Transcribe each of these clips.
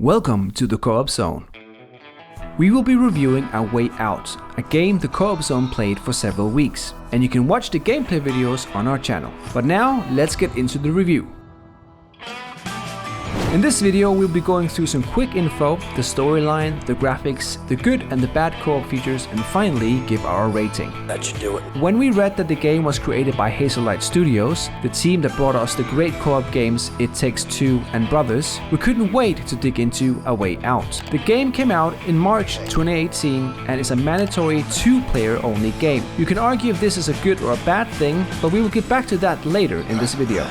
Welcome to the Co-op Zone. We will be reviewing A Way Out, a game the Co-op Zone played for several weeks, and you can watch the gameplay videos on our channel. But now, let's get into the review. In this video, we'll be going through some quick info, the storyline, the graphics, the good and the bad co-op features, and finally give our rating. That should do it. When we read that the game was created by Hazelight Studios, the team that brought us the great co-op games It Takes Two and Brothers, we couldn't wait to dig into A Way Out. The game came out in March 2018 and is a mandatory two-player only game. You can argue if this is a good or a bad thing, but we will get back to that later in this video.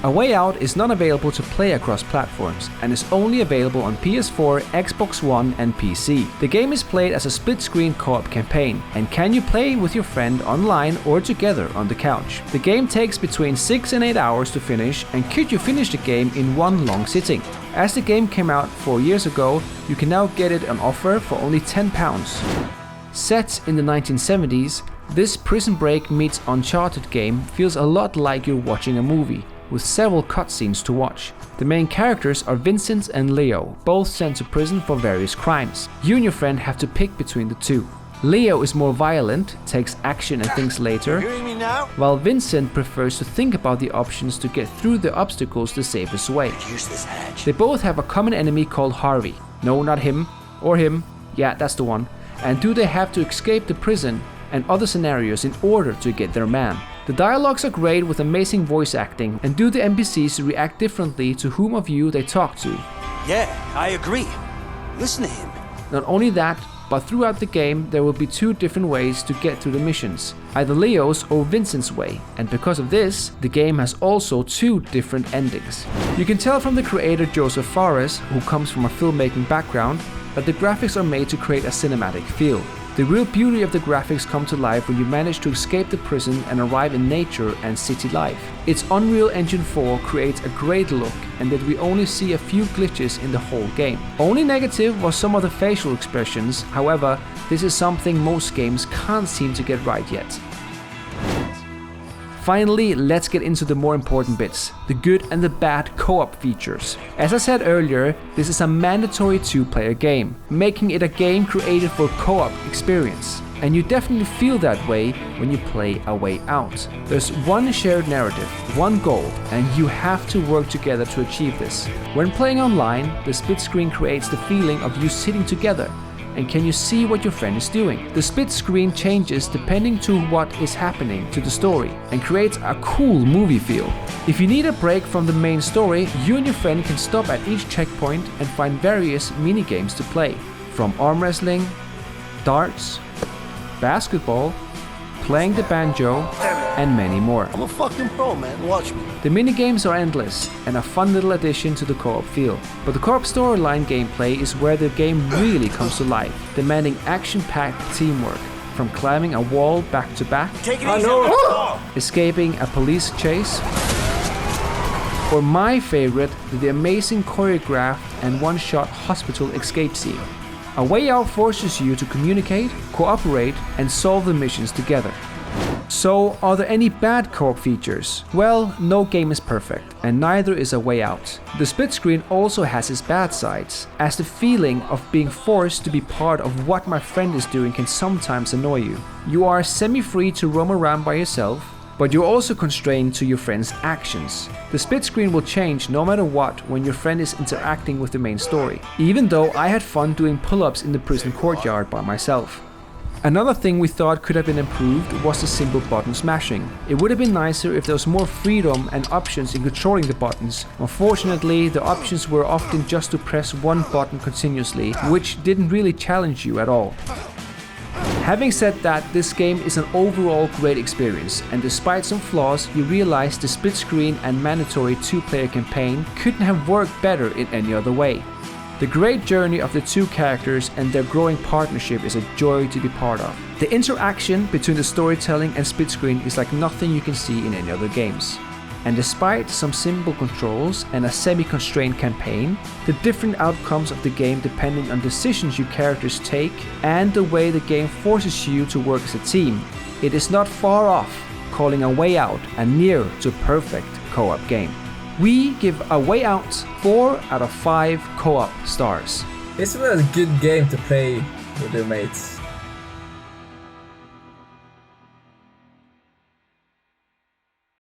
A Way Out is not available to play across platforms and is only available on PS4, Xbox One and PC. The game is played as a split-screen co-op campaign and can you play with your friend online or together on the couch. The game takes between 6 and 8 hours to finish, and could you finish the game in one long sitting? As the game came out 4 years ago, you can now get it on offer for only £10. Set in the 1970s, this Prison Break meets Uncharted game feels a lot like you're watching a movie, with several cutscenes to watch. The main characters are Vincent and Leo, both sent to prison for various crimes. You and your friend have to pick between the two. Leo is more violent, takes action and thinks later, while Vincent prefers to think about the options to get through the obstacles the safest way. They both have a common enemy called Harvey. No, not him. Or him. Yeah, that's the one. And do they have to escape the prison and other scenarios in order to get their man? The dialogues are great with amazing voice acting, and do the NPCs react differently to whom of you they talk to? Yeah, I agree. Listen to him. Not only that, but throughout the game there will be two different ways to get through the missions, either Leo's or Vincent's way, and because of this, the game has also two different endings. You can tell from the creator Joseph Fares, who comes from a filmmaking background, that the graphics are made to create a cinematic feel. The real beauty of the graphics come to life when you manage to escape the prison and arrive in nature and city life. Its Unreal Engine 4 creates a great look, and that we only see a few glitches in the whole game. Only negative was some of the facial expressions, however, this is something most games can't seem to get right yet. Finally, let's get into the more important bits, the good and the bad co-op features. As I said earlier, this is a mandatory two-player game, making it a game created for co-op experience. And you definitely feel that way when you play A Way Out. There's one shared narrative, one goal, and you have to work together to achieve this. When playing online, the split screen creates the feeling of you sitting together. And can you see what your friend is doing? The split screen changes depending to what is happening to the story and creates a cool movie feel. If you need a break from the main story, you and your friend can stop at each checkpoint and find various mini games to play, from arm wrestling, darts, basketball, playing the banjo, and many more. I'm a fucking pro, man. Watch me. The minigames are endless and a fun little addition to the co-op feel. But the co-op storyline gameplay is where the game really comes to life, demanding action-packed teamwork, from climbing a wall back to back, escaping a police chase, or my favorite, the amazing choreographed and one-shot hospital escape scene. A Way Out forces you to communicate, cooperate, and solve the missions together. So, are there any bad co-op features? Well, no game is perfect, and neither is A Way Out. The split screen also has its bad sides, as the feeling of being forced to be part of what my friend is doing can sometimes annoy you. You are semi-free to roam around by yourself, but you're also constrained to your friend's actions. The split screen will change no matter what when your friend is interacting with the main story, even though I had fun doing pull-ups in the prison courtyard by myself. Another thing we thought could have been improved was the simple button smashing. It would have been nicer if there was more freedom and options in controlling the buttons. Unfortunately, the options were often just to press one button continuously, which didn't really challenge you at all. Having said that, this game is an overall great experience, and despite some flaws, you realize the split screen and mandatory two-player campaign couldn't have worked better in any other way. The great journey of the two characters and their growing partnership is a joy to be part of. The interaction between the storytelling and split screen is like nothing you can see in any other games. And despite some simple controls and a semi-constrained campaign, the different outcomes of the game depending on decisions your characters take and the way the game forces you to work as a team, it is not far off calling A Way Out a near to perfect co-op game. We give A Way Out 4 out of 5 co-op stars. This was a good game to play with your mates.